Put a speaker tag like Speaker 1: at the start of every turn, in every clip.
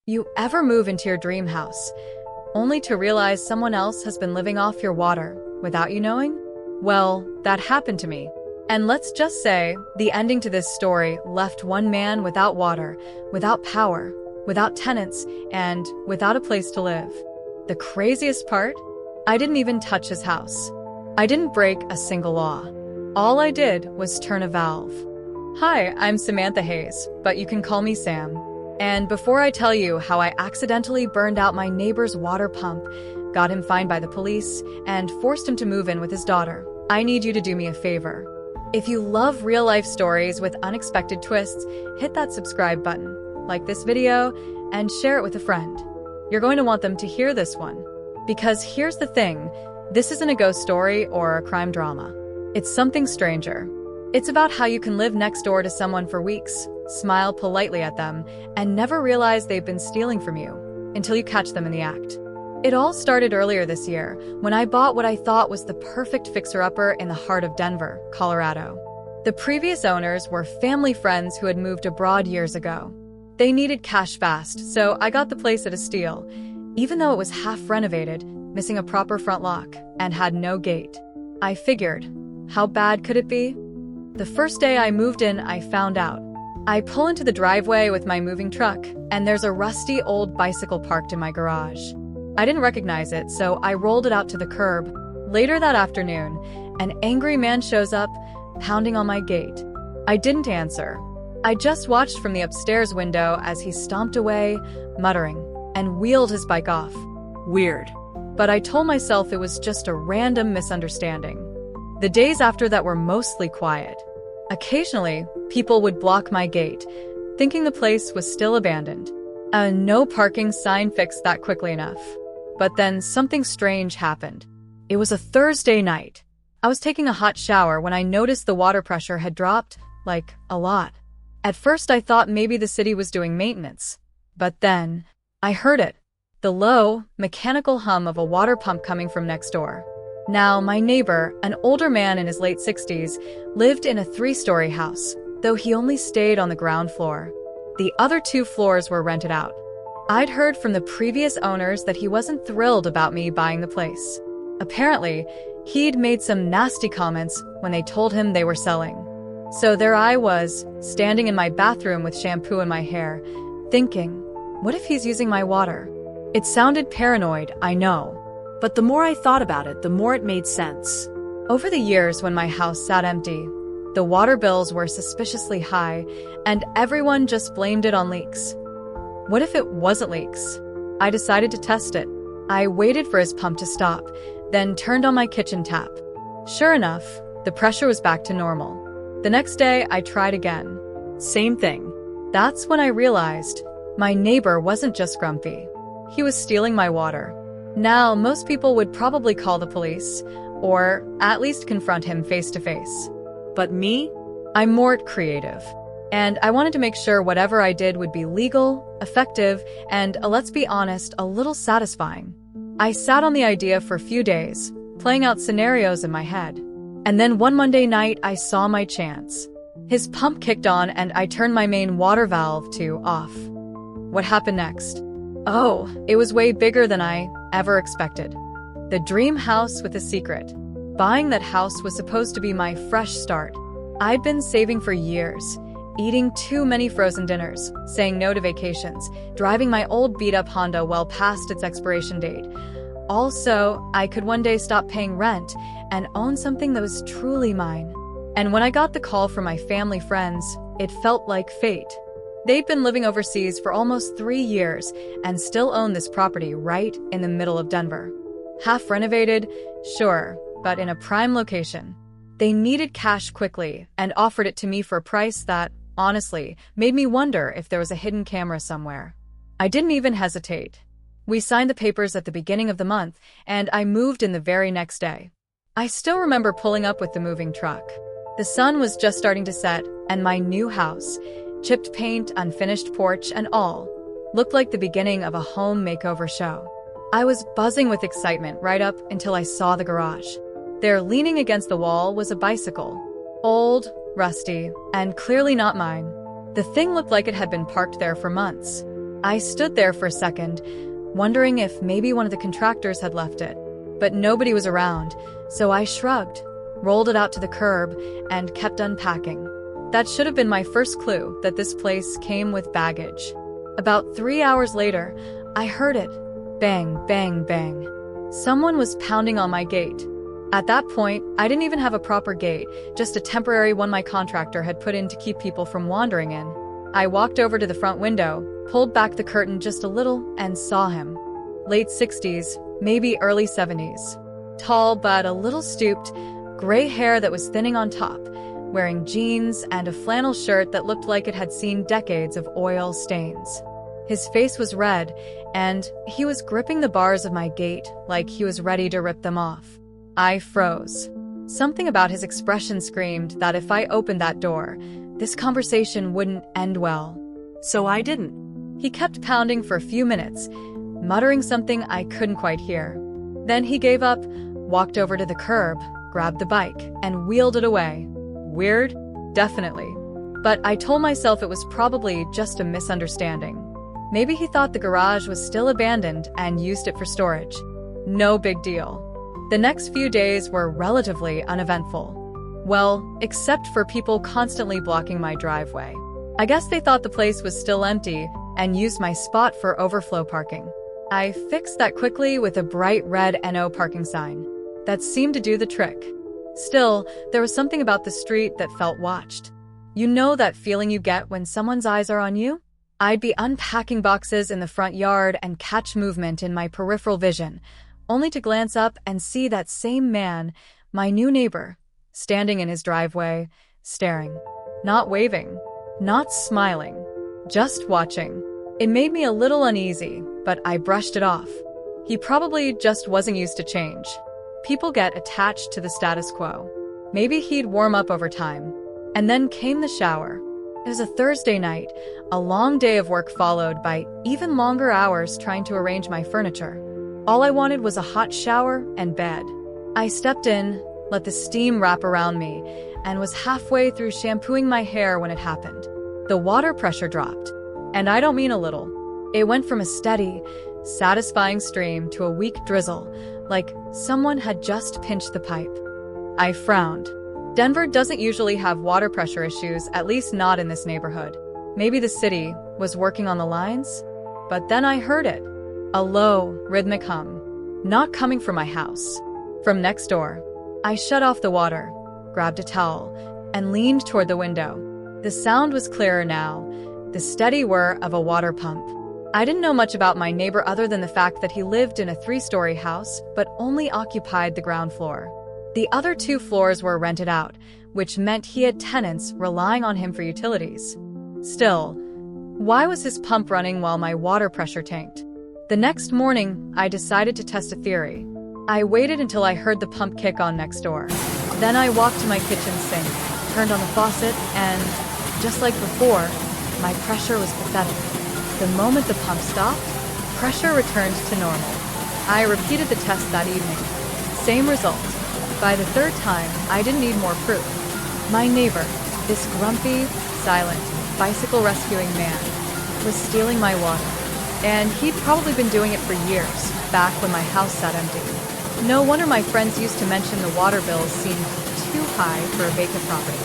Speaker 1: You ever move into your dream house, only to realize someone else has been living off your water without you knowing? Well, that happened to me. And let's just say, the ending to this story left one man without water, without power, without tenants, and without a place to live. The craziest part? I didn't even touch his house. I didn't break a single law. All I did was turn a valve. Hi, I'm Samantha Hayes, but you can call me Sam. And before I tell you how I accidentally burned out my neighbor's water pump, got him fined by the police, and forced him to move in with his daughter, I need you to do me a favor. If you love real-life stories with unexpected twists, hit that subscribe button, like this video, and share it with a friend. You're going to want them to hear this one. Because here's the thing, this isn't a ghost story or a crime drama. It's something stranger. It's about how you can live next door to someone for weeks, smile politely at them, and never realize they've been stealing from you, until you catch them in the act. It all started earlier this year, when I bought what I thought was the perfect fixer-upper in the heart of Denver, Colorado. The previous owners were family friends who had moved abroad years ago. They needed cash fast, so I got the place at a steal, even though it was half renovated, missing a proper front lock, and had no gate. I figured, how bad could it be? The first day I moved in, I found out. I pull into the driveway with my moving truck, and there's a rusty old bicycle parked in my garage. I didn't recognize it, so I rolled it out to the curb. Later that afternoon, an angry man shows up, pounding on my gate. I didn't answer. I just watched from the upstairs window as he stomped away, muttering, and wheeled his bike off. Weird. But I told myself it was just a random misunderstanding. The days after that were mostly quiet. Occasionally, people would block my gate, thinking the place was still abandoned. A no parking sign fixed that quickly enough. But then something strange happened. It was a Thursday night. I was taking a hot shower when I noticed the water pressure had dropped, like, a lot. At first I thought maybe the city was doing maintenance. But then, I heard it. The low, mechanical hum of a water pump coming from next door. Now, my neighbor, an older man in his late 60s, lived in a 3-story house, though he only stayed on the ground floor. The other 2 floors were rented out. I'd heard from the previous owners that he wasn't thrilled about me buying the place. Apparently, he'd made some nasty comments when they told him they were selling. So there I was, standing in my bathroom with shampoo in my hair, thinking, what if he's using my water? It sounded paranoid, I know. But the more I thought about it, the more it made sense. Over the years when my house sat empty, the water bills were suspiciously high, and everyone just blamed it on leaks. What if it wasn't leaks? I decided to test it. I waited for his pump to stop, then turned on my kitchen tap. Sure enough, the pressure was back to normal. The next day, I tried again. Same thing. That's when I realized my neighbor wasn't just grumpy. He was stealing my water. Now, most people would probably call the police, or at least confront him face to face. But me? I'm more creative. And I wanted to make sure whatever I did would be legal, effective, and, let's be honest, a little satisfying. I sat on the idea for a few days, playing out scenarios in my head. And then one Monday night, I saw my chance. His pump kicked on and I turned my main water valve to off. What happened next? Oh, it was way bigger than I ever expected. The dream house with a secret. Buying that house was supposed to be my fresh start. I'd been saving for years, eating too many frozen dinners, saying no to vacations, driving my old beat-up Honda well past its expiration date. Also, I could one day stop paying rent and own something that was truly mine. And when I got the call from my family friends, it felt like fate. They'd been living overseas for almost 3 years and still own this property right in the middle of Denver. Half renovated, sure, but in a prime location. They needed cash quickly and offered it to me for a price that, honestly, made me wonder if there was a hidden camera somewhere. I didn't even hesitate. We signed the papers at the beginning of the month, and I moved in the very next day. I still remember pulling up with the moving truck. The sun was just starting to set, and my new house, chipped paint, unfinished porch, and all, looked like the beginning of a home makeover show. I was buzzing with excitement right up until I saw the garage. There, leaning against the wall, was a bicycle. Old, rusty, and clearly not mine. The thing looked like it had been parked there for months. I stood there for a second, wondering if maybe one of the contractors had left it. But nobody was around, so I shrugged, rolled it out to the curb, and kept unpacking. That should have been my first clue that this place came with baggage. About 3 hours later, I heard it. Bang, bang, bang. Someone was pounding on my gate. At that point, I didn't even have a proper gate, just a temporary one my contractor had put in to keep people from wandering in. I walked over to the front window, pulled back the curtain just a little, and saw him. Late 60s, maybe early 70s. Tall but a little stooped, gray hair that was thinning on top, wearing jeans and a flannel shirt that looked like it had seen decades of oil stains. His face was red, and he was gripping the bars of my gate like he was ready to rip them off. I froze. Something about his expression screamed that if I opened that door, this conversation wouldn't end well. So I didn't. He kept pounding for a few minutes, muttering something I couldn't quite hear. Then he gave up, walked over to the curb, grabbed the bike, and wheeled it away. Weird? Definitely. But I told myself it was probably just a misunderstanding. Maybe he thought the garage was still abandoned and used it for storage. No big deal. The next few days were relatively uneventful. Well, except for people constantly blocking my driveway. I guess they thought the place was still empty and used my spot for overflow parking. I fixed that quickly with a bright red NO parking sign. That seemed to do the trick. Still, there was something about the street that felt watched. You know that feeling you get when someone's eyes are on you? I'd be unpacking boxes in the front yard and catch movement in my peripheral vision, only to glance up and see that same man, my new neighbor, standing in his driveway, staring. Not waving, not smiling, just watching. It made me a little uneasy, but I brushed it off. He probably just wasn't used to change. People get attached to the status quo. Maybe he'd warm up over time. And then came the shower. It was a Thursday night. A long day of work followed by even longer hours trying to arrange my furniture. All I wanted was a hot shower and bed. I stepped in, let the steam wrap around me, and was halfway through shampooing my hair when it happened. The water pressure dropped. And I don't mean a little. It went from a steady, satisfying stream to a weak drizzle, like someone had just pinched the pipe. I frowned. Denver doesn't usually have water pressure issues, at least not in this neighborhood. Maybe the city was working on the lines? But then I heard it. A low, rhythmic hum. Not coming from my house. From next door. I shut off the water, grabbed a towel, and leaned toward the window. The sound was clearer now, the steady whir of a water pump. I didn't know much about my neighbor other than the fact that he lived in a 3-story house, but only occupied the ground floor. The other 2 floors were rented out, which meant he had tenants relying on him for utilities. Still, why was his pump running while my water pressure tanked? The next morning, I decided to test a theory. I waited until I heard the pump kick on next door. Then I walked to my kitchen sink, turned on the faucet, and, just like before, my pressure was pathetic. The moment the pump stopped, pressure returned to normal. I repeated the test that evening. Same result. By the 3rd time, I didn't need more proof. My neighbor, this grumpy, silent, bicycle rescuing man, was stealing my water. And he'd probably been doing it for years, back when my house sat empty. No wonder my friends used to mention the water bills seemed too high for a vacant property.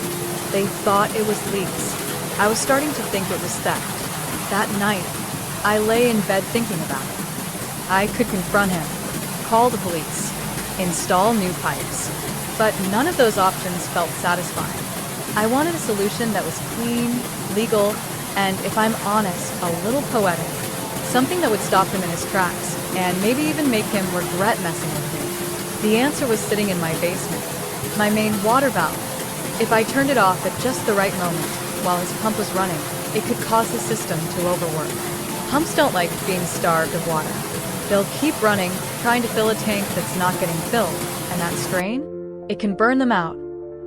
Speaker 1: They thought it was leaks. I was starting to think it was theft. That night, I lay in bed thinking about it. I could confront him, call the police, install new pipes, but none of those options felt satisfying. I wanted a solution that was clean, legal, and, if I'm honest, a little poetic. Something that would stop him in his tracks, and maybe even make him regret messing with me. The answer was sitting in my basement, my main water valve. If I turned it off at just the right moment, while his pump was running, it could cause the system to overwork. Pumps don't like being starved of water. They'll keep running, trying to fill a tank that's not getting filled, and that strain? It can burn them out.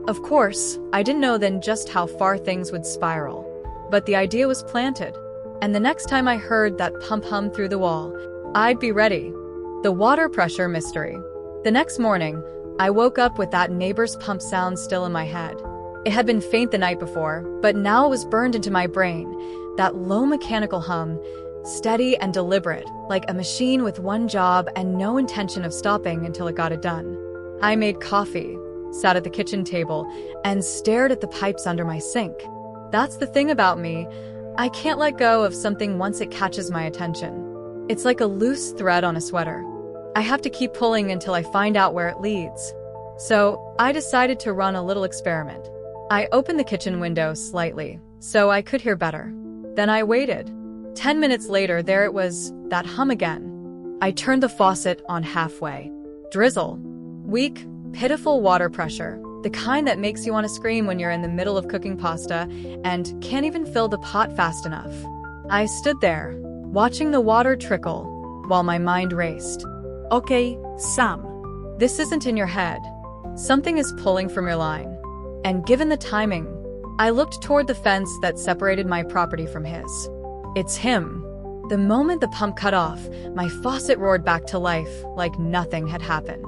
Speaker 1: Of course, I didn't know then just how far things would spiral. But the idea was planted, and the next time I heard that pump hum through the wall, I'd be ready. The water pressure mystery. The next morning, I woke up with that neighbor's pump sound still in my head. It had been faint the night before, but now it was burned into my brain. That low mechanical hum, steady and deliberate, like a machine with one job and no intention of stopping until it got it done. I made coffee, sat at the kitchen table, and stared at the pipes under my sink. That's the thing about me. I can't let go of something once it catches my attention. It's like a loose thread on a sweater. I have to keep pulling until I find out where it leads. So, I decided to run a little experiment. I opened the kitchen window slightly, so I could hear better. Then I waited. 10 minutes later, there it was, that hum again. I turned the faucet on halfway. Drizzle. Weak, pitiful water pressure. The kind that makes you want to scream when you're in the middle of cooking pasta and can't even fill the pot fast enough. I stood there, watching the water trickle, while my mind raced. Okay, Sam. This isn't in your head. Something is pulling from your line. And given the timing, I looked toward the fence that separated my property from his. It's him. The moment the pump cut off, my faucet roared back to life like nothing had happened.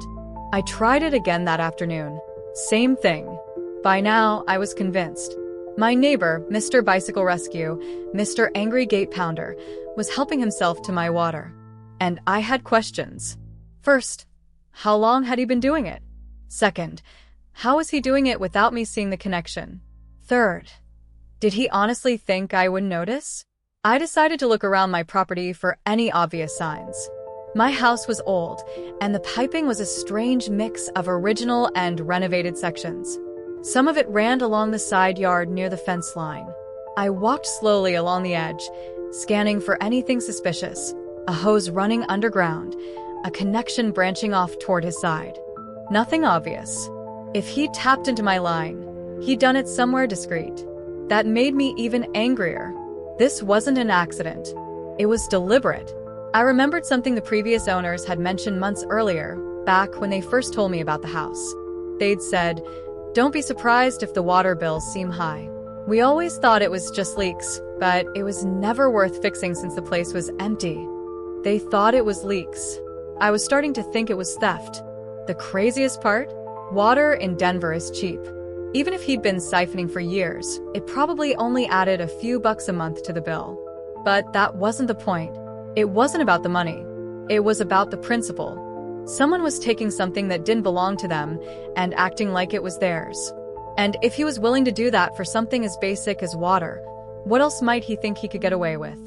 Speaker 1: I tried it again that afternoon. Same thing. By now, I was convinced. My neighbor, Mr. Bicycle Rescue, Mr. Angry Gate Pounder, was helping himself to my water. And I had questions. First, how long had he been doing it? Second, how was he doing it without me seeing the connection? Third, did he honestly think I would notice? I decided to look around my property for any obvious signs. My house was old, and the piping was a strange mix of original and renovated sections. Some of it ran along the side yard near the fence line. I walked slowly along the edge, scanning for anything suspicious. A hose running underground, a connection branching off toward his side. Nothing obvious. If he tapped into my line, he'd done it somewhere discreet. That made me even angrier. This wasn't an accident. It was deliberate. I remembered something the previous owners had mentioned months earlier, back when they first told me about the house. They'd said, "Don't be surprised if the water bills seem high." We always thought it was just leaks, but it was never worth fixing since the place was empty. They thought it was leaks. I was starting to think it was theft. The craziest part? Water in Denver is cheap. Even if he'd been siphoning for years, it probably only added a few bucks a month to the bill. But that wasn't the point. It wasn't about the money. It was about the principle. Someone was taking something that didn't belong to them and acting like it was theirs. And if he was willing to do that for something as basic as water, what else might he think he could get away with?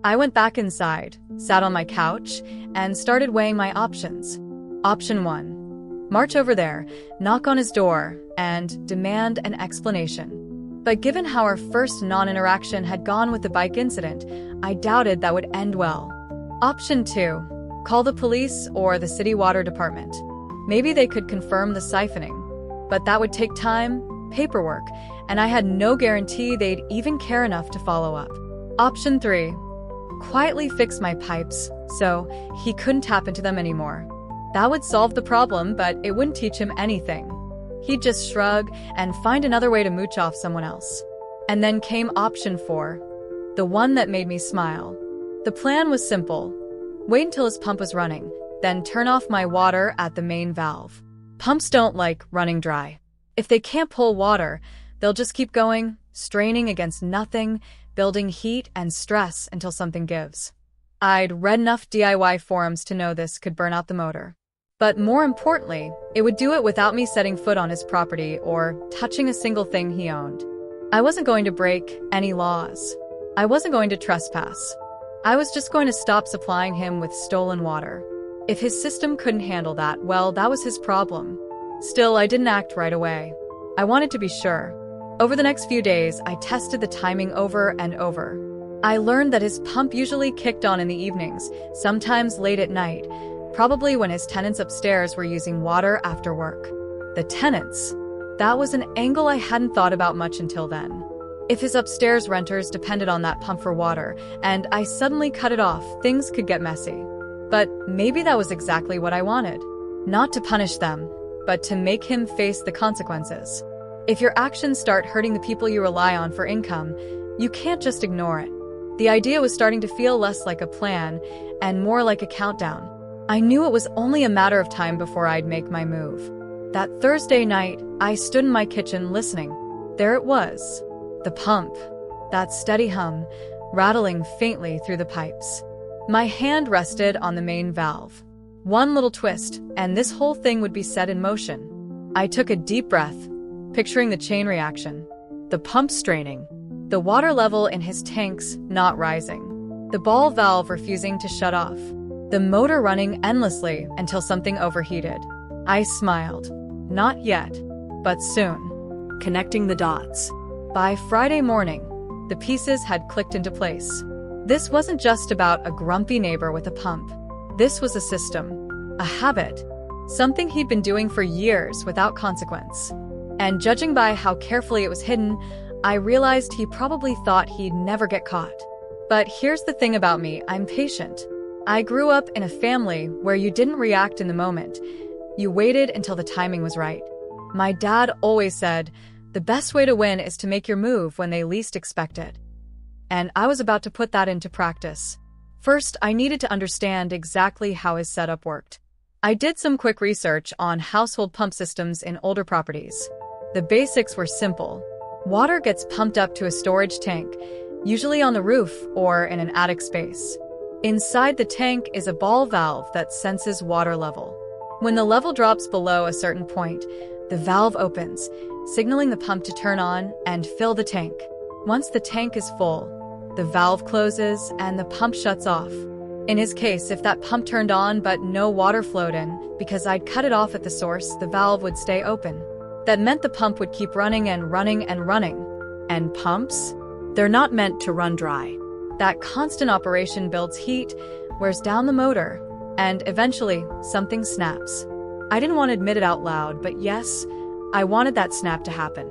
Speaker 1: I went back inside, sat on my couch, and started weighing my options. Option 1. March over there, knock on his door, and demand an explanation. But given how our first non-interaction had gone with the bike incident, I doubted that would end well. Option 2. Call the police or the city water department. Maybe they could confirm the siphoning. But that would take time, paperwork, and I had no guarantee they'd even care enough to follow up. Option 3. Quietly fix my pipes so he couldn't tap into them anymore. That would solve the problem, but it wouldn't teach him anything. He'd just shrug and find another way to mooch off someone else. And then came option 4, the one that made me smile. The plan was simple. Wait until his pump was running, then turn off my water at the main valve. Pumps don't like running dry. If they can't pull water, they'll just keep going, straining against nothing, building heat and stress until something gives. I'd read enough DIY forums to know this could burn out the motor. But more importantly, it would do it without me setting foot on his property or touching a single thing he owned. I wasn't going to break any laws. I wasn't going to trespass. I was just going to stop supplying him with stolen water. If his system couldn't handle that, well, that was his problem. Still, I didn't act right away. I wanted to be sure. Over the next few days, I tested the timing over and over. I learned that his pump usually kicked on in the evenings, sometimes late at night, probably when his tenants upstairs were using water after work. The tenants. That was an angle I hadn't thought about much until then. If his upstairs renters depended on that pump for water, and I suddenly cut it off, things could get messy. But maybe that was exactly what I wanted. Not to punish them, but to make him face the consequences. If your actions start hurting the people you rely on for income, you can't just ignore it. The idea was starting to feel less like a plan and more like a countdown. I knew it was only a matter of time before I'd make my move. That Thursday night, I stood in my kitchen listening. There it was. The pump. That steady hum, rattling faintly through the pipes. My hand rested on the main valve. One little twist, and this whole thing would be set in motion. I took a deep breath, picturing the chain reaction. The pump straining, the water level in his tanks not rising, the ball valve refusing to shut off, the motor running endlessly until something overheated. I smiled. Not yet, but soon. Connecting the dots. By Friday morning, the pieces had clicked into place. This wasn't just about a grumpy neighbor with a pump. This was a system, a habit, something he'd been doing for years without consequence. And judging by how carefully it was hidden, I realized he probably thought he'd never get caught. But here's the thing about me, I'm patient. I grew up in a family where you didn't react in the moment. You waited until the timing was right. My dad always said, the best way to win is to make your move when they least expect it. And I was about to put that into practice. First, I needed to understand exactly how his setup worked. I did some quick research on household pump systems in older properties. The basics were simple. Water gets pumped up to a storage tank, usually on the roof or in an attic space. Inside the tank is a ball valve that senses water level. When the level drops below a certain point, the valve opens, signaling the pump to turn on and fill the tank. Once the tank is full, the valve closes and the pump shuts off. In his case, if that pump turned on but no water flowed in, because I'd cut it off at the source, the valve would stay open. That meant the pump would keep running and running and running. And pumps? They're not meant to run dry. That constant operation builds heat, wears down the motor, and eventually, something snaps. I didn't want to admit it out loud, but yes, I wanted that snap to happen.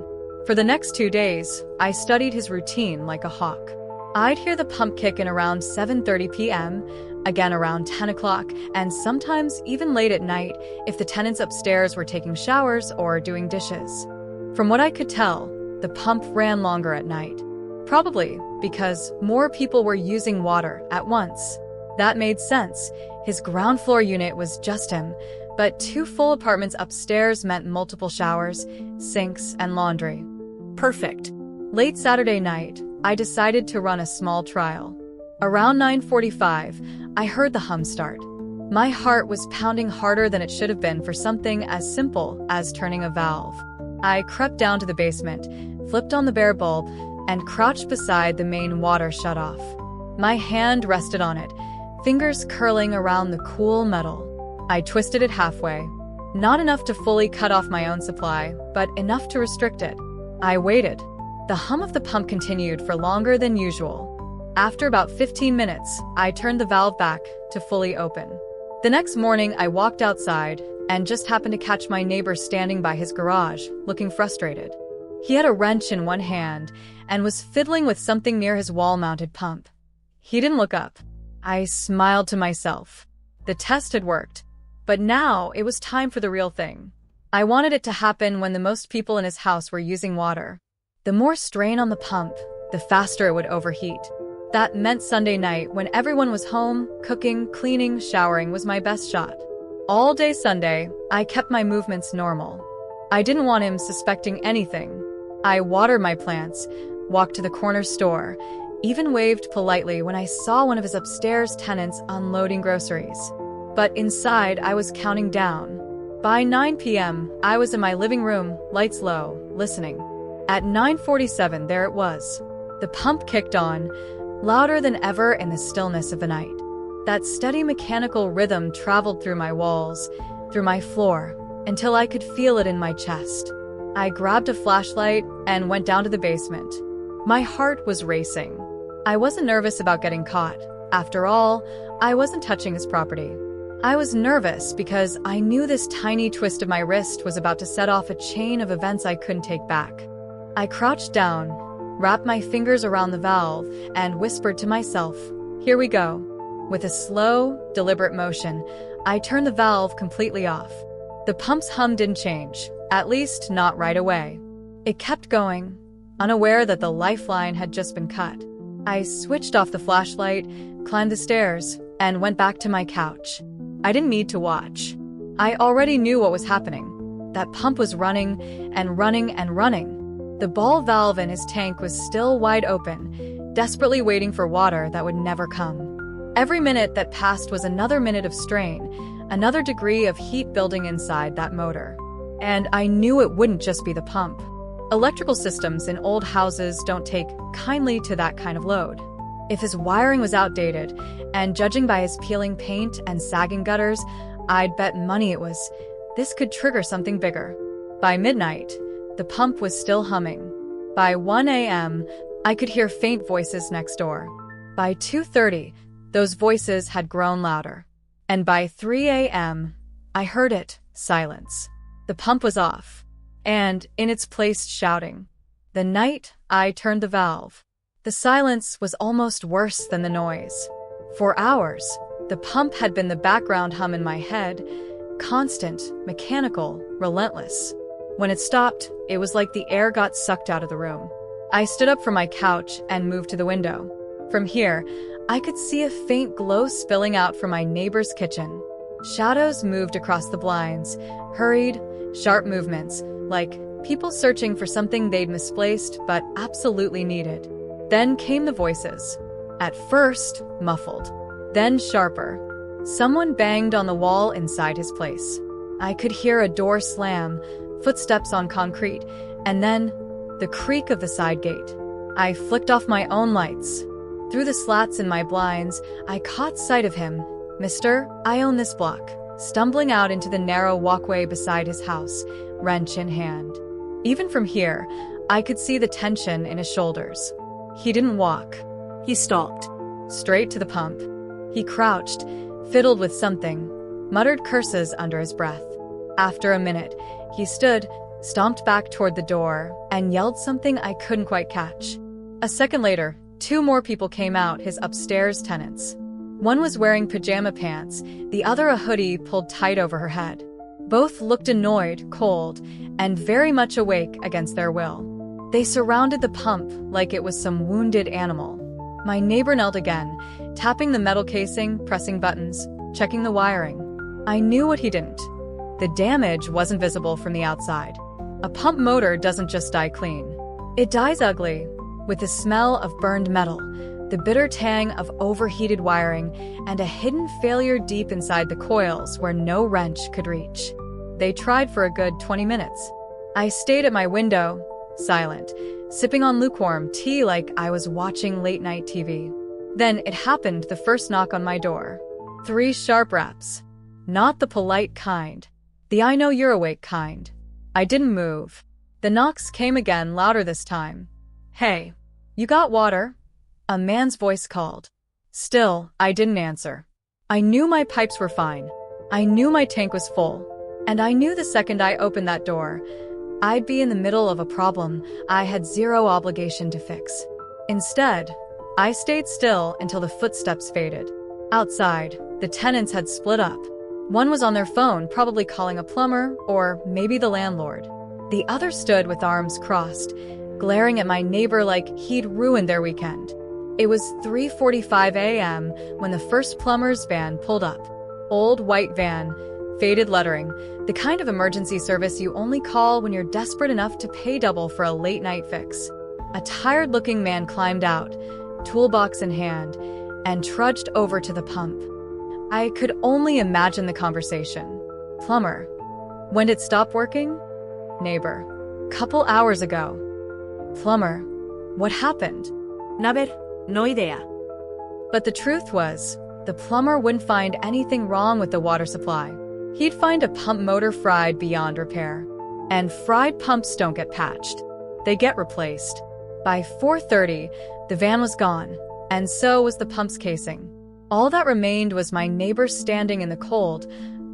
Speaker 1: For the next 2 days, I studied his routine like a hawk. I'd hear the pump kick in around 7:30 p.m., again around 10 o'clock, and sometimes even late at night if the tenants upstairs were taking showers or doing dishes. From what I could tell, the pump ran longer at night. Probably because more people were using water at once. That made sense. His ground floor unit was just him, but 2 full apartments upstairs meant multiple showers, sinks, and laundry. Perfect. Late Saturday night, I decided to run a small trial. Around 9:45, I heard the hum start. My heart was pounding harder than it should have been for something as simple as turning a valve. I crept down to the basement, flipped on the bare bulb, and crouched beside the main water shutoff. My hand rested on it, fingers curling around the cool metal. I twisted it halfway. Not enough to fully cut off my own supply, but enough to restrict it. I waited. The hum of the pump continued for longer than usual. After about 15 minutes, I turned the valve back to fully open. The next morning, I walked outside and just happened to catch my neighbor standing by his garage, looking frustrated. He had a wrench in one hand and was fiddling with something near his wall-mounted pump. He didn't look up. I smiled to myself. The test had worked, but now it was time for the real thing. I wanted it to happen when the most people in his house were using water. The more strain on the pump, the faster it would overheat. That meant Sunday night, when everyone was home, cooking, cleaning, showering, was my best shot. All day Sunday, I kept my movements normal. I didn't want him suspecting anything. I watered my plants, walked to the corner store, even waved politely when I saw one of his upstairs tenants unloading groceries. But inside, I was counting down. By 9 p.m., I was in my living room, lights low, listening. At 9:47, there it was. The pump kicked on, louder than ever in the stillness of the night. That steady mechanical rhythm traveled through my walls, through my floor, until I could feel it in my chest. I grabbed a flashlight and went down to the basement. My heart was racing. I wasn't nervous about getting caught. After all, I wasn't touching his property. I was nervous because I knew this tiny twist of my wrist was about to set off a chain of events I couldn't take back. I crouched down, wrapped my fingers around the valve, and whispered to myself, "Here we go." With a slow, deliberate motion, I turned the valve completely off. The pump's hum didn't change, at least not right away. It kept going, unaware that the lifeline had just been cut. I switched off the flashlight, climbed the stairs, and went back to my couch. I didn't need to watch. I already knew what was happening. That pump was running and running and running. The ball valve in his tank was still wide open, desperately waiting for water that would never come. Every minute that passed was another minute of strain, another degree of heat building inside that motor. And I knew it wouldn't just be the pump. Electrical systems in old houses don't take kindly to that kind of load. If his wiring was outdated, and judging by his peeling paint and sagging gutters, I'd bet money this could trigger something bigger. By midnight, the pump was still humming. By 1 a.m., I could hear faint voices next door. By 2:30, those voices had grown louder. And by 3 a.m., I heard it, silence. The pump was off, and in its place shouting. The night I turned the valve, the silence was almost worse than the noise. For hours, the pump had been the background hum in my head, constant, mechanical, relentless. When it stopped, it was like the air got sucked out of the room. I stood up from my couch and moved to the window. From here, I could see a faint glow spilling out from my neighbor's kitchen. Shadows moved across the blinds, hurried, sharp movements, like people searching for something they'd misplaced but absolutely needed. Then came the voices. At first, muffled, then sharper. Someone banged on the wall inside his place. I could hear a door slam, footsteps on concrete, and then the creak of the side gate. I flicked off my own lights. Through the slats in my blinds, I caught sight of him. "Mister, I own this block," stumbling out into the narrow walkway beside his house, wrench in hand. Even from here, I could see the tension in his shoulders. He didn't walk. He stalked. Straight to the pump. He crouched, fiddled with something, muttered curses under his breath. After a minute, he stood, stomped back toward the door, and yelled something I couldn't quite catch. A second later, 2 more people came out, his upstairs tenants. One was wearing pajama pants, the other a hoodie pulled tight over her head. Both looked annoyed, cold, and very much awake against their will. They surrounded the pump like it was some wounded animal. My neighbor knelt again, tapping the metal casing, pressing buttons, checking the wiring. I knew what he didn't. The damage wasn't visible from the outside. A pump motor doesn't just die clean. It dies ugly, with the smell of burned metal, the bitter tang of overheated wiring, and a hidden failure deep inside the coils where no wrench could reach. They tried for a good 20 minutes. I stayed at my window, silent, sipping on lukewarm tea like I was watching late-night TV. Then it happened, the first knock on my door. 3 sharp raps. Not the polite kind. The "I know you're awake" kind. I didn't move. The knocks came again, louder this time. "Hey, you got water?" A man's voice called. Still, I didn't answer. I knew my pipes were fine. I knew my tank was full. And I knew the second I opened that door, I'd be in the middle of a problem I had zero obligation to fix. Instead, I stayed still until the footsteps faded. Outside, the tenants had split up. One was on their phone, probably calling a plumber, or maybe the landlord. The other stood with arms crossed, glaring at my neighbor like he'd ruined their weekend. It was 3:45 a.m. when the first plumber's van pulled up. Old white van, faded lettering, the kind of emergency service you only call when you're desperate enough to pay double for a late-night fix. A tired-looking man climbed out, toolbox in hand, and trudged over to the pump. I could only imagine the conversation. "Plumber, when did it stop working?" Neighbor, "Couple hours ago." Plumber, "What happened?"
Speaker 2: Naber, no idea.
Speaker 1: But the truth was, the plumber wouldn't find anything wrong with the water supply. He'd find a pump motor fried beyond repair. And fried pumps don't get patched. They get replaced. By 4:30, the van was gone, and so was the pump's casing. All that remained was my neighbor standing in the cold,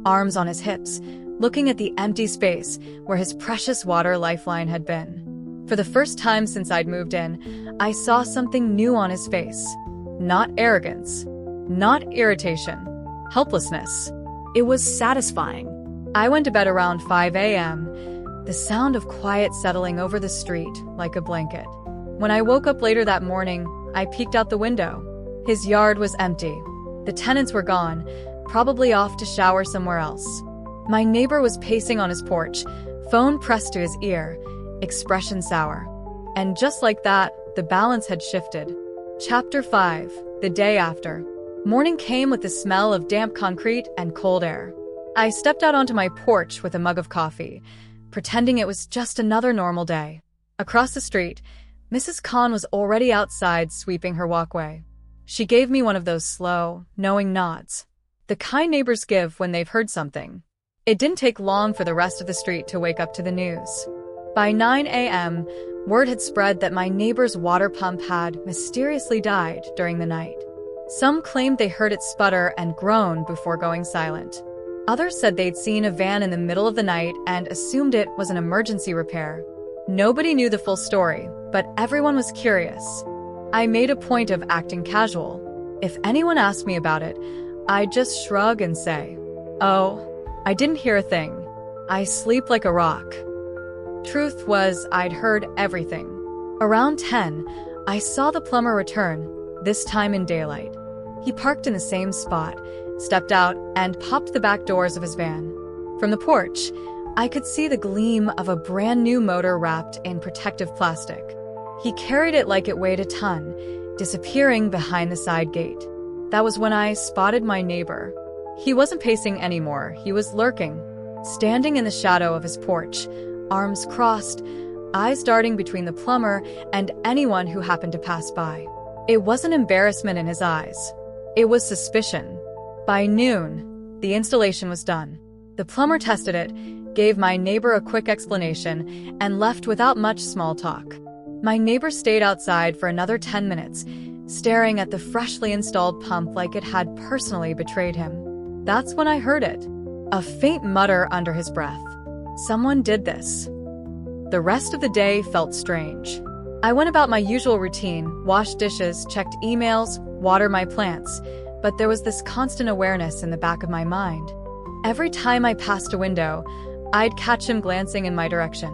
Speaker 1: arms on his hips, looking at the empty space where his precious water lifeline had been. For the first time since I'd moved in, I saw something new on his face. Not arrogance. Not irritation. Helplessness. It was satisfying. I went to bed around 5 a.m., the sound of quiet settling over the street like a blanket. When I woke up later that morning, I peeked out the window. His yard was empty. The tenants were gone, probably off to shower somewhere else. My neighbor was pacing on his porch, phone pressed to his ear, expression sour. And just like that, the balance had shifted. Chapter 5. The day after. Morning came with the smell of damp concrete and cold air. I stepped out onto my porch with a mug of coffee, pretending it was just another normal day. Across the street, Mrs. Khan was already outside sweeping her walkway. She gave me one of those slow, knowing nods. The kind neighbors give when they've heard something. It didn't take long for the rest of the street to wake up to the news. By 9 a.m., word had spread that my neighbor's water pump had mysteriously died during the night. Some claimed they heard it sputter and groan before going silent. Others said they'd seen a van in the middle of the night and assumed it was an emergency repair. Nobody knew the full story, but everyone was curious. I made a point of acting casual. If anyone asked me about it, I'd just shrug and say, "Oh, I didn't hear a thing. I sleep like a rock." Truth was, I'd heard everything. Around 10, I saw the plumber return, this time in daylight. He parked in the same spot, stepped out, and popped the back doors of his van. From the porch, I could see the gleam of a brand new motor wrapped in protective plastic. He carried it like it weighed a ton, disappearing behind the side gate. That was when I spotted my neighbor. He wasn't pacing anymore, he was lurking, standing in the shadow of his porch, arms crossed, eyes darting between the plumber and anyone who happened to pass by. It wasn't embarrassment in his eyes. It was suspicion. By noon, the installation was done. The plumber tested it, gave my neighbor a quick explanation, and left without much small talk. My neighbor stayed outside for another 10 minutes, staring at the freshly installed pump like it had personally betrayed him. That's when I heard it. A faint mutter under his breath. Someone did this. The rest of the day felt strange. I went about my usual routine, washed dishes, checked emails, watered my plants, but there was this constant awareness in the back of my mind. Every time I passed a window, I'd catch him glancing in my direction.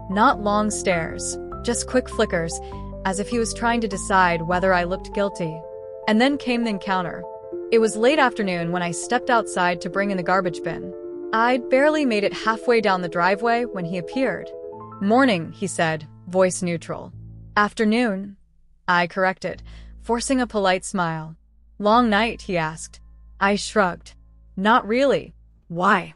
Speaker 1: Not long stares, just quick flickers, as if he was trying to decide whether I looked guilty. And then came the encounter. It was late afternoon when I stepped outside to bring in the garbage bin. I'd barely made it halfway down the driveway when he appeared. "Morning," he said, voice neutral. "Afternoon," I corrected, forcing a polite smile. "Long night?" he asked. I shrugged. "Not really." "Why?"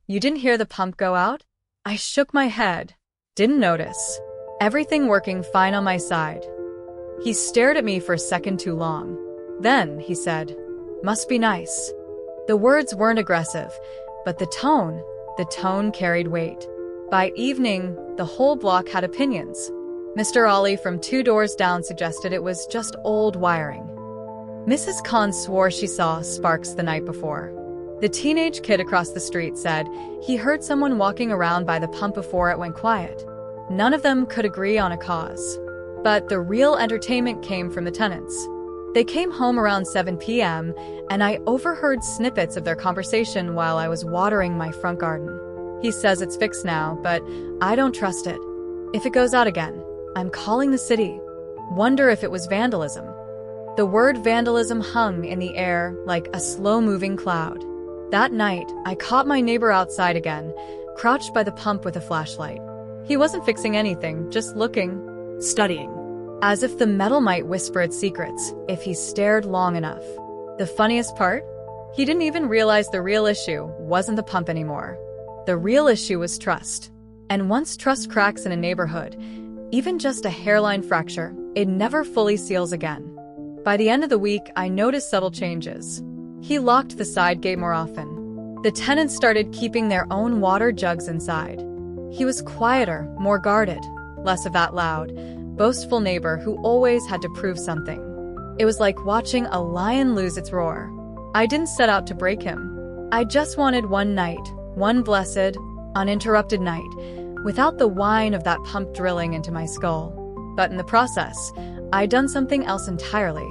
Speaker 1: "You didn't hear the pump go out?" I shook my head. "Didn't notice. Everything working fine on my side." He stared at me for a second too long. Then, he said, "Must be nice." The words weren't aggressive, but the tone carried weight. By evening, the whole block had opinions. Mr. Ali from 2 doors down suggested it was just old wiring. Mrs. Khan swore she saw sparks the night before. The teenage kid across the street said he heard someone walking around by the pump before it went quiet. None of them could agree on a cause. But the real entertainment came from the tenants. They came home around 7 p.m., and I overheard snippets of their conversation while I was watering my front garden. "He says it's fixed now, but I don't trust it. If it goes out again, I'm calling the city." Wonder if it was vandalism. The word vandalism hung in the air like a slow-moving cloud. That night, I caught my neighbor outside again, crouched by the pump with a flashlight. He wasn't fixing anything, just looking,
Speaker 2: Studying.
Speaker 1: as if the metal might whisper its secrets if he stared long enough. The funniest part? He didn't even realize the real issue wasn't the pump anymore. The real issue was trust. And once trust cracks in a neighborhood, even just a hairline fracture, it never fully seals again. By the end of the week, I noticed subtle changes. He locked the side gate more often. The tenants started keeping their own water jugs inside. He was quieter, more guarded, less of that loud, boastful neighbor who always had to prove something. It was like watching a lion lose its roar. I didn't set out to break him. I just wanted one night, one blessed, uninterrupted night, without the whine of that pump drilling into my skull. But in the process, I'd done something else entirely.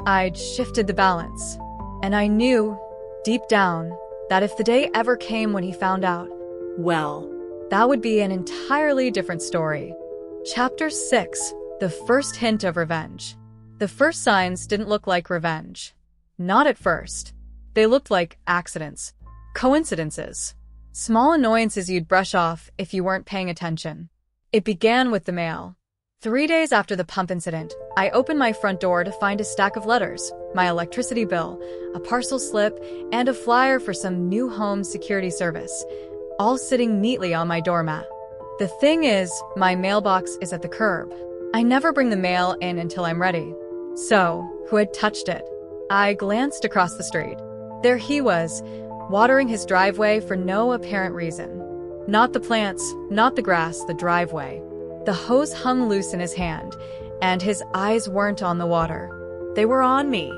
Speaker 1: I'd shifted the balance. And I knew, deep down, that if the day ever came when he found out,
Speaker 2: Well,
Speaker 1: that would be an entirely different story. Chapter 6. The first hint of revenge. The first signs didn't look like revenge. Not at first. They looked like accidents, coincidences, small annoyances you'd brush off if you weren't paying attention. It began with the mail. 3 days after the pump incident, I opened my front door to find a stack of letters, my electricity bill, a parcel slip, and a flyer for some new home security service, all sitting neatly on my doormat. The thing is, my mailbox is at the curb. I never bring the mail in until I'm ready. So, who had touched it? I glanced across the street. There he was, watering his driveway for no apparent reason. Not the plants, not the grass, the driveway. The hose hung loose in his hand, and his eyes weren't on the water. They were on me.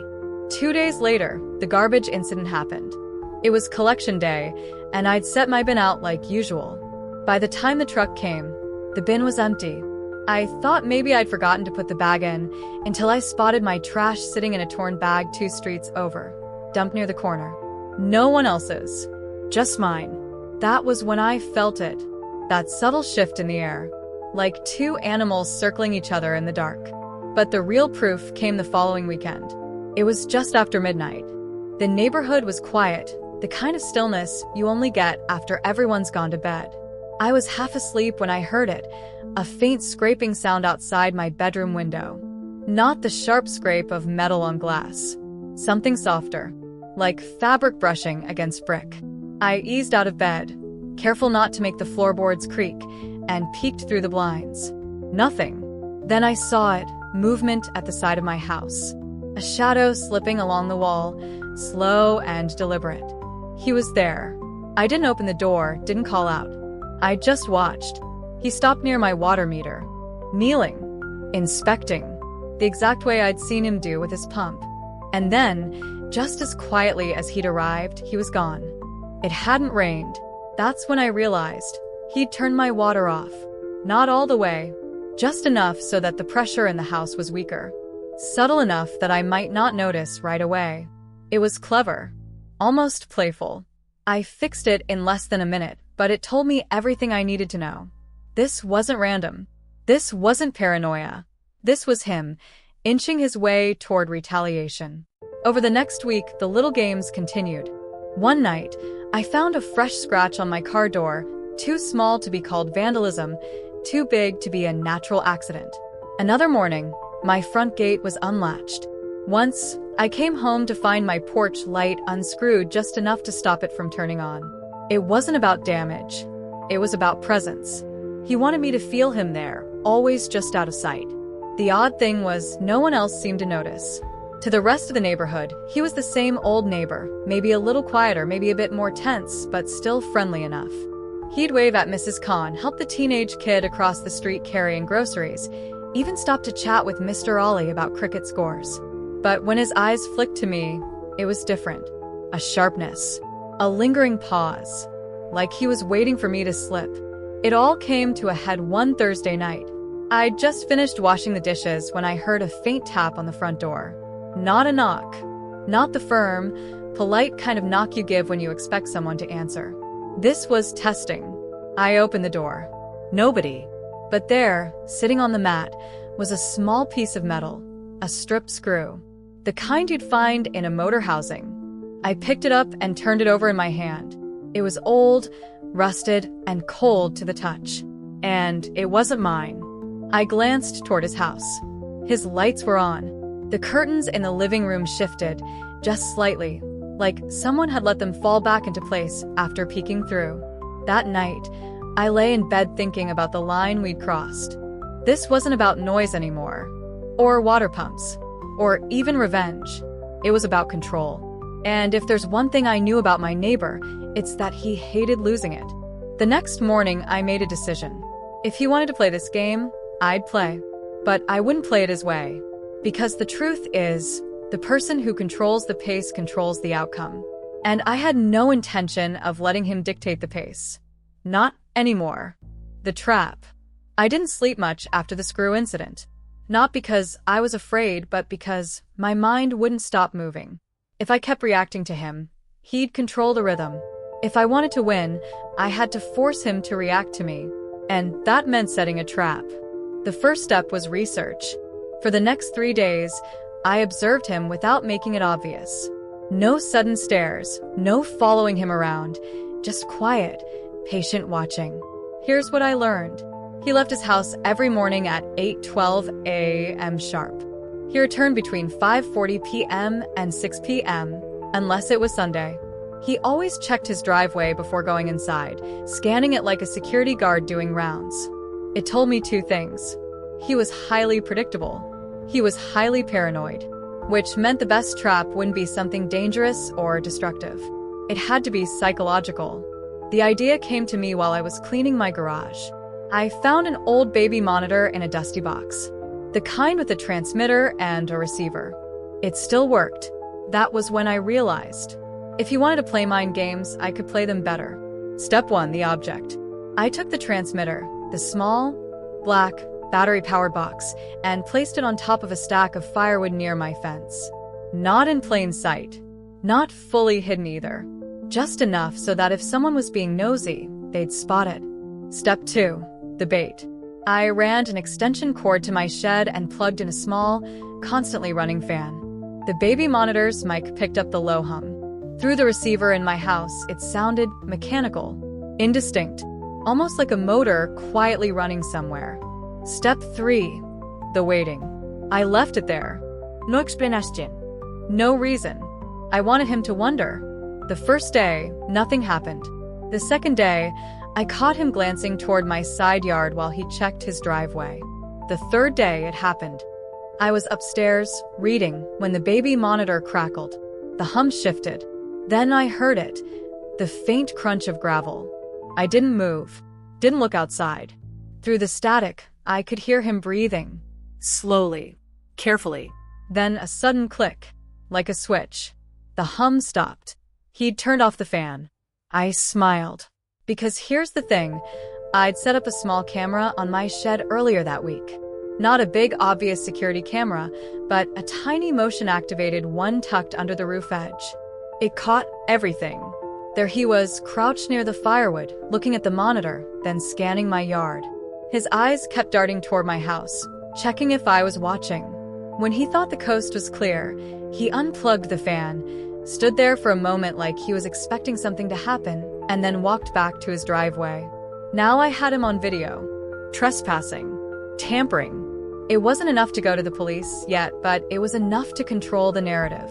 Speaker 1: 2 days later, the garbage incident happened. It was collection day, and I'd set my bin out like usual. By the time the truck came, the bin was empty. I thought maybe I'd forgotten to put the bag in until I spotted my trash sitting in a torn bag 2 streets over, dumped near the corner. No one else's, just mine. That was when I felt it, that subtle shift in the air, like 2 animals circling each other in the dark. But the real proof came the following weekend. It was just after midnight. The neighborhood was quiet, the kind of stillness you only get after everyone's gone to bed. I was half asleep when I heard it, a faint scraping sound outside my bedroom window. Not the sharp scrape of metal on glass. Something softer, like fabric brushing against brick. I eased out of bed, careful not to make the floorboards creak, and peeked through the blinds. Nothing. Then I saw it, movement at the side of my house. A shadow slipping along the wall, slow and deliberate. He was there. I didn't open the door, didn't call out. I just watched. He stopped near my water meter, kneeling, inspecting, the exact way I'd seen him do with his pump. And then, just as quietly as he'd arrived, he was gone. It hadn't rained. That's when I realized he'd turned my water off. Not all the way, just enough so that the pressure in the house was weaker. Subtle enough that I might not notice right away. It was clever, almost playful. I fixed it in less than a minute, but it told me everything I needed to know. This wasn't random. This wasn't paranoia. This was him, inching his way toward retaliation. Over the next week, the little games continued. One night, I found a fresh scratch on my car door, too small to be called vandalism, too big to be a natural accident. Another morning, my front gate was unlatched. Once, I came home to find my porch light unscrewed just enough to stop it from turning on. It wasn't about damage. It was about presence. He wanted me to feel him there, always just out of sight. The odd thing was, no one else seemed to notice. To the rest of the neighborhood, he was the same old neighbor, maybe a little quieter, maybe a bit more tense, but still friendly enough. He'd wave at Mrs. Khan, help the teenage kid across the street carrying groceries, even stop to chat with Mr. Ollie about cricket scores. But when his eyes flicked to me, it was different. A sharpness. A lingering pause, like he was waiting for me to slip. It all came to a head one Thursday night. I'd just finished washing the dishes when I heard a faint tap on the front door. Not a knock. Not the firm, polite kind of knock you give when you expect someone to answer. This was testing. I opened the door. Nobody. But there, sitting on the mat, was a small piece of metal, a stripped screw. The kind you'd find in a motor housing. I picked it up and turned it over in my hand. It was old, rusted, and cold to the touch. And it wasn't mine. I glanced toward his house. His lights were on. The curtains in the living room shifted, just slightly, like someone had let them fall back into place after peeking through. That night, I lay in bed thinking about the line we'd crossed. This wasn't about noise anymore, or water pumps, or even revenge. It was about control. And if there's one thing I knew about my neighbor, it's that he hated losing it. The next morning, I made a decision. If he wanted to play this game, I'd play. But I wouldn't play it his way. Because the truth is, the person who controls the pace controls the outcome. And I had no intention of letting him dictate the pace. Not anymore. The trap. I didn't sleep much after the screw incident. Not because I was afraid, but because my mind wouldn't stop moving. If I kept reacting to him, he'd control the rhythm. If I wanted to win, I had to force him to react to me. And that meant setting a trap. The first step was research. For the next 3 days, I observed him without making it obvious. No sudden stares, no following him around, just quiet, patient watching. Here's what I learned. He left his house every morning at 8:12 a.m. sharp. He returned between 5:40 p.m. and 6 p.m., unless it was Sunday. He always checked his driveway before going inside, scanning it like a security guard doing rounds. It told me two things. He was highly predictable. He was highly paranoid, which meant the best trap wouldn't be something dangerous or destructive. It had to be psychological. The idea came to me while I was cleaning my garage. I found an old baby monitor in a dusty box, the kind with a transmitter and a receiver. It still worked. That was when I realized, if he wanted to play mind games, I could play them better. Step 1, the object. I took the transmitter, the small, black, battery-powered box, and placed it on top of a stack of firewood near my fence. Not in plain sight. Not fully hidden either. Just enough so that if someone was being nosy, they'd spot it. Step 2, the bait. I ran an extension cord to my shed and plugged in a small, constantly running fan. The baby monitor's mic picked up the low hum. Through the receiver in my house, it sounded mechanical, indistinct, almost like a motor quietly running somewhere. Step 3, the waiting. I left it there.
Speaker 2: No explanación.
Speaker 1: No reason. I wanted him to wonder. The first day, nothing happened. The second day, I caught him glancing toward my side yard while he checked his driveway. The third day, it happened. I was upstairs, reading, when the baby monitor crackled. The hum shifted. Then I heard it, the faint crunch of gravel. I didn't move, didn't look outside. Through the static, I could hear him breathing. Slowly, carefully. Then a sudden click, like a switch. The hum stopped. He'd turned off the fan. I smiled. Because here's the thing, I'd set up a small camera on my shed earlier that week. Not a big, obvious security camera, but a tiny motion-activated one tucked under the roof edge. It caught everything. There he was, crouched near the firewood, looking at the monitor, then scanning my yard. His eyes kept darting toward my house, checking if I was watching. When he thought the coast was clear, he unplugged the fan, stood there for a moment like he was expecting something to happen, and then walked back to his driveway. Now I had him on video. Trespassing. Tampering. It wasn't enough to go to the police yet, but it was enough to control the narrative.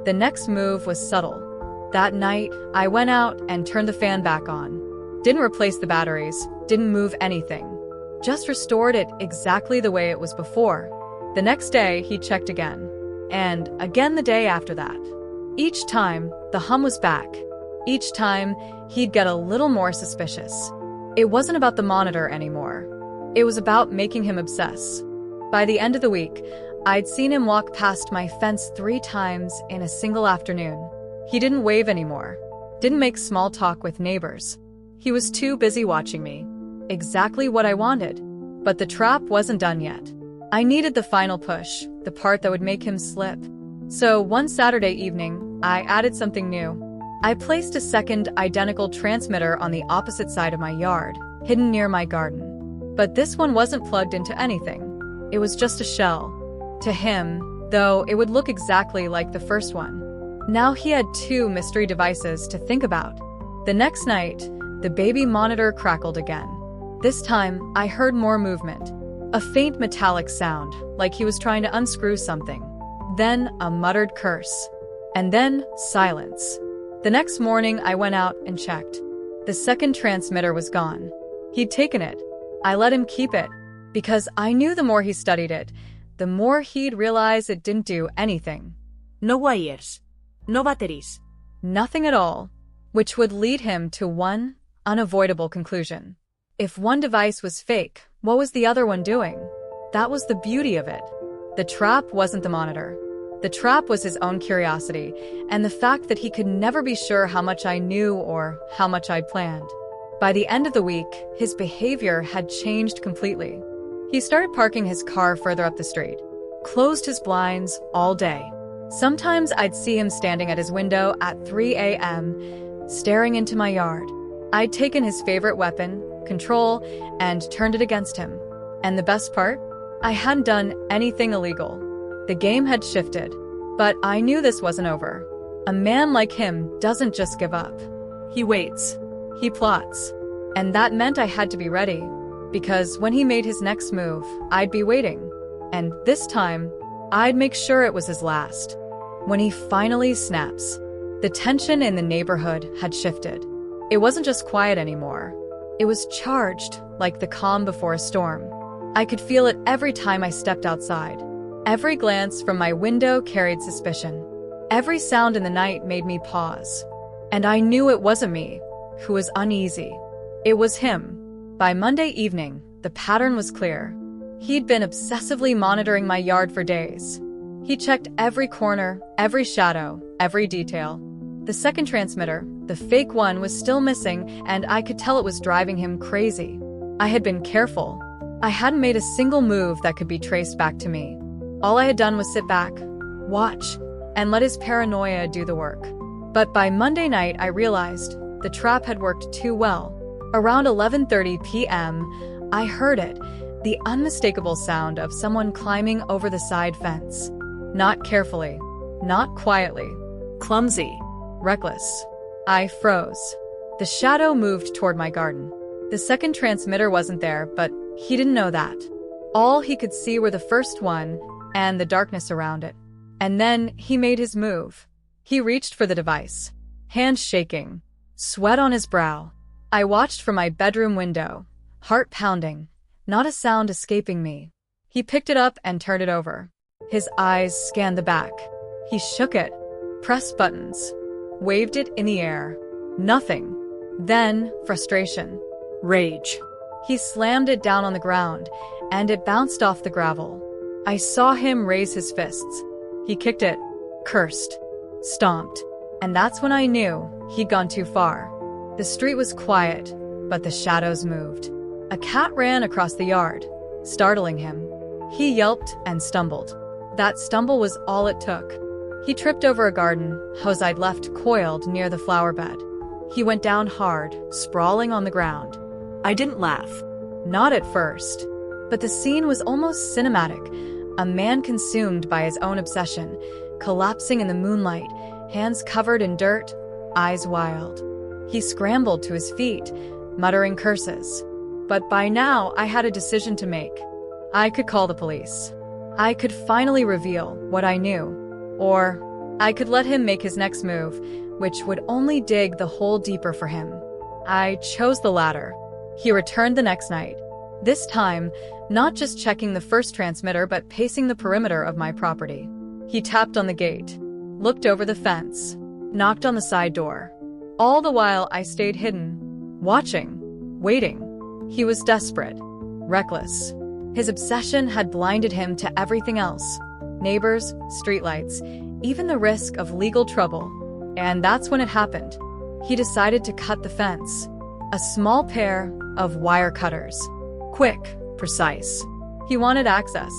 Speaker 1: The next move was subtle. That night, I went out and turned the fan back on. Didn't replace the batteries, didn't move anything. Just restored it exactly the way it was before. The next day, he checked again. And again the day after that. Each time, the hum was back. Each time, he'd get a little more suspicious. It wasn't about the monitor anymore. It was about making him obsess. By the end of the week, I'd seen him walk past my fence 3 times in a single afternoon. He didn't wave anymore. Didn't make small talk with neighbors. He was too busy watching me. Exactly what I wanted. But the trap wasn't done yet. I needed the final push, the part that would make him slip. So one Saturday evening, I added something new. I placed a second identical transmitter on the opposite side of my yard, hidden near my garden. But this one wasn't plugged into anything. It was just a shell. To him, though, it would look exactly like the first one. Now he had 2 mystery devices to think about. The next night, the baby monitor crackled again. This time, I heard more movement. A faint metallic sound, like he was trying to unscrew something. Then a muttered curse. And then silence. The next morning, I went out and checked. The second transmitter was gone. He'd taken it. I let him keep it, because I knew the more he studied it, the more he'd realize it didn't do anything.
Speaker 2: No wires. No batteries.
Speaker 1: Nothing at all. Which would lead him to one unavoidable conclusion. If one device was fake, what was the other one doing? That was the beauty of it. The trap wasn't the monitor. The trap was his own curiosity, and the fact that he could never be sure how much I knew or how much I'd planned. By the end of the week, his behavior had changed completely. He started parking his car further up the street, closed his blinds all day. Sometimes I'd see him standing at his window at 3 a.m., staring into my yard. I'd taken his favorite weapon, control, and turned it against him. And the best part? I hadn't done anything illegal. The game had shifted. But I knew this wasn't over. A man like him doesn't just give up. He waits. He plots. And that meant I had to be ready. because when he made his next move, I'd be waiting. And this time, I'd make sure it was his last. When he finally snaps, the tension in the neighborhood had shifted. It wasn't just quiet anymore. It was charged, like the calm before a storm. I could feel it every time I stepped outside. Every glance from my window carried suspicion. Every sound in the night made me pause. And I knew it wasn't me who was uneasy. It was him. By Monday evening, the pattern was clear. He'd been obsessively monitoring my yard for days. He checked every corner, every shadow, every detail. The second transmitter, the fake one, was still missing, and I could tell it was driving him crazy. I had been careful. I hadn't made a single move that could be traced back to me. All I had done was sit back, watch, and let his paranoia do the work. But by Monday night, I realized the trap had worked too well. Around 11:30 p.m., I heard it, the unmistakable sound of someone climbing over the side fence. Not carefully, not quietly.
Speaker 2: Clumsy.
Speaker 1: Reckless. I froze. The shadow moved toward my garden. The second transmitter wasn't there, but he didn't know that. All he could see were the first one and the darkness around it. And then he made his move. He reached for the device, hands shaking, sweat on his brow. I watched from my bedroom window, heart pounding, not a sound escaping me. He picked it up and turned it over. His eyes scanned the back. He shook it, pressed buttons, waved it in the air. Nothing. Then, frustration.
Speaker 2: Rage.
Speaker 1: He slammed it down on the ground, and it bounced off the gravel. I saw him raise his fists. He kicked it, cursed, stomped, and that's when I knew he'd gone too far. The street was quiet, but the shadows moved. A cat ran across the yard, startling him. He yelped and stumbled. That stumble was all it took. He tripped over a garden hose I'd left coiled near the flower bed. He went down hard, sprawling on the ground.
Speaker 2: I didn't laugh.
Speaker 1: Not at first, but the scene was almost cinematic. A man consumed by his own obsession, collapsing in the moonlight, hands covered in dirt, eyes wild. He scrambled to his feet, muttering curses. But by now, I had a decision to make. I could call the police. I could finally reveal what I knew. Or I could let him make his next move, which would only dig the hole deeper for him. I chose the latter. He returned the next night. This time, not just checking the first transmitter, but pacing the perimeter of my property. He tapped on the gate, looked over the fence, knocked on the side door. All the while, I stayed hidden, watching, waiting. He was desperate, reckless. His obsession had blinded him to everything else. Neighbors, streetlights, even the risk of legal trouble. And that's when it happened. He decided to cut the fence. A small pair of wire cutters. Quick, precise. He wanted access.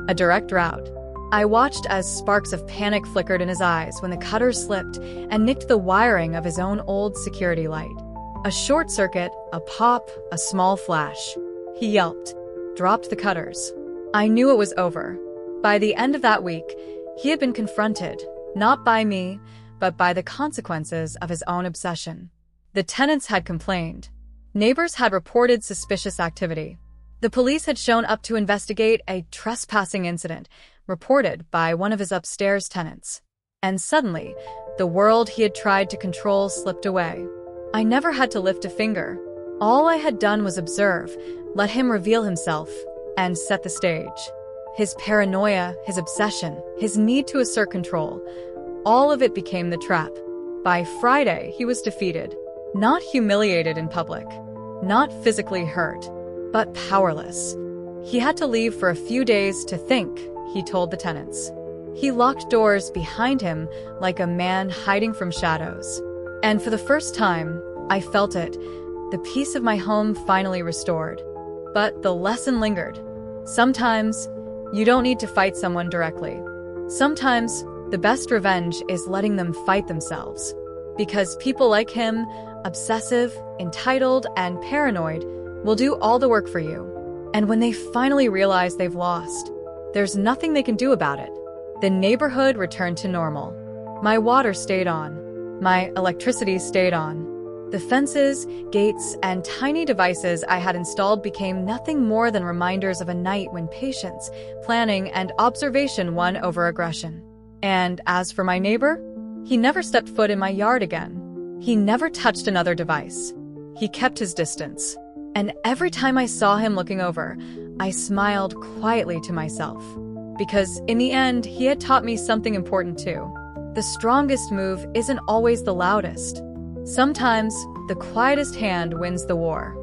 Speaker 1: A direct route. I watched as sparks of panic flickered in his eyes when the cutter slipped and nicked the wiring of his own old security light. A short circuit, a pop, a small flash. He yelped, dropped the cutters. I knew it was over. By the end of that week, he had been confronted, not by me, but by the consequences of his own obsession. The tenants had complained. Neighbors had reported suspicious activity. The police had shown up to investigate a trespassing incident reported by one of his upstairs tenants. And suddenly, the world he had tried to control slipped away. I never had to lift a finger. All I had done was observe, let him reveal himself, and set the stage. His paranoia, his obsession, his need to assert control, all of it became the trap. By Friday, he was defeated. Not humiliated in public, not physically hurt, but powerless. He had to leave for a few days to think, he told the tenants. He locked doors behind him like a man hiding from shadows. And for the first time, I felt it, the peace of my home finally restored. But the lesson lingered. Sometimes, you don't need to fight someone directly. Sometimes, the best revenge is letting them fight themselves. Because people like him, obsessive, entitled, and paranoid, will do all the work for you. And when they finally realize they've lost, there's nothing they can do about it. The neighborhood returned to normal. My water stayed on. My electricity stayed on. The fences, gates, and tiny devices I had installed became nothing more than reminders of a night when patience, planning, and observation won over aggression. And as for my neighbor, he never stepped foot in my yard again. He never touched another device. He kept his distance. And every time I saw him looking over, I smiled quietly to myself. Because in the end, he had taught me something important too. The strongest move isn't always the loudest. Sometimes, the quietest hand wins the war.